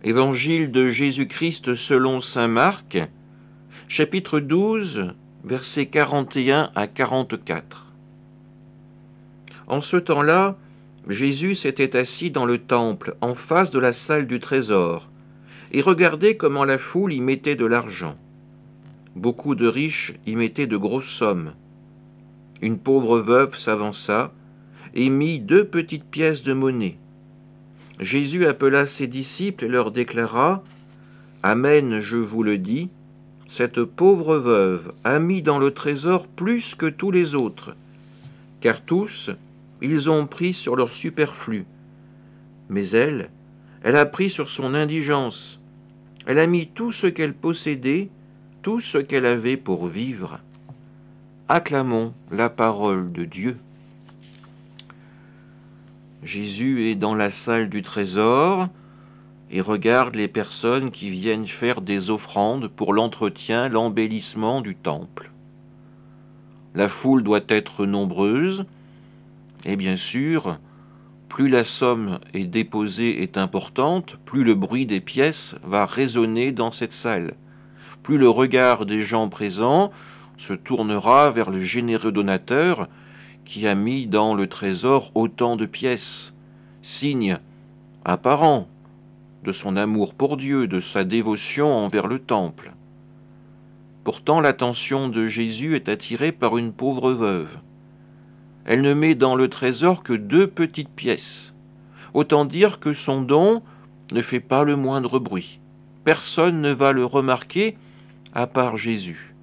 Évangile de Jésus-Christ selon saint Marc, chapitre 12, versets 41 à 44. En ce temps-là, Jésus s'était assis dans le temple, en face de la salle du trésor, et regardait comment la foule y mettait de l'argent. Beaucoup de riches y mettaient de grosses sommes. Une pauvre veuve s'avança et mit 2 petites pièces de monnaie. Jésus appela ses disciples et leur déclara : « Amen, je vous le dis, cette pauvre veuve a mis dans le trésor plus que tous les autres, car tous, ils ont pris sur leur superflu. Mais elle a pris sur son indigence. Elle a mis tout ce qu'elle possédait, tout ce qu'elle avait pour vivre. » Acclamons la parole de Dieu. Jésus est dans la salle du trésor et regarde les personnes qui viennent faire des offrandes pour l'entretien, l'embellissement du temple. La foule doit être nombreuse et bien sûr, plus la somme est déposée est importante, plus le bruit des pièces va résonner dans cette salle. Plus le regard des gens présents se tournera vers le généreux donateur qui a mis dans le trésor autant de pièces, signe apparent de son amour pour Dieu, de sa dévotion envers le temple. Pourtant, l'attention de Jésus est attirée par une pauvre veuve. Elle ne met dans le trésor que 2 petites pièces. Autant dire que son don ne fait pas le moindre bruit. Personne ne va le remarquer à part Jésus.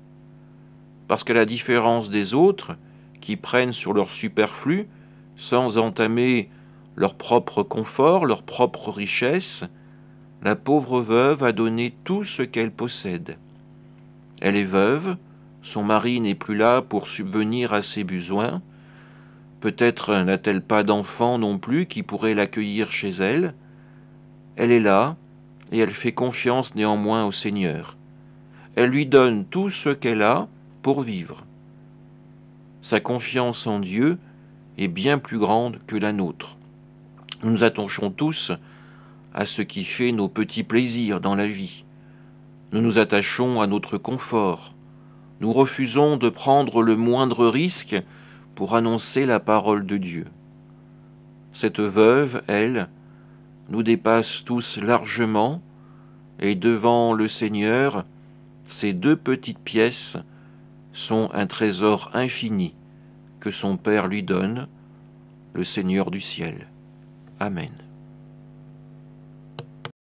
Parce qu'à la différence des autres, qui prennent sur leur superflu, sans entamer leur propre confort, leur propre richesse, la pauvre veuve a donné tout ce qu'elle possède. Elle est veuve, son mari n'est plus là pour subvenir à ses besoins, peut-être n'a-t-elle pas d'enfant non plus qui pourrait l'accueillir chez elle. Elle est là, et elle fait confiance néanmoins au Seigneur. Elle lui donne tout ce qu'elle a pour vivre. Sa confiance en Dieu est bien plus grande que la nôtre. Nous nous attachons tous à ce qui fait nos petits plaisirs dans la vie. Nous nous attachons à notre confort. Nous refusons de prendre le moindre risque pour annoncer la parole de Dieu. Cette veuve, elle, nous dépasse tous largement, et devant le Seigneur, ces 2 petites pièces sont un trésor infini que son Père lui donne, le Seigneur du ciel. Amen.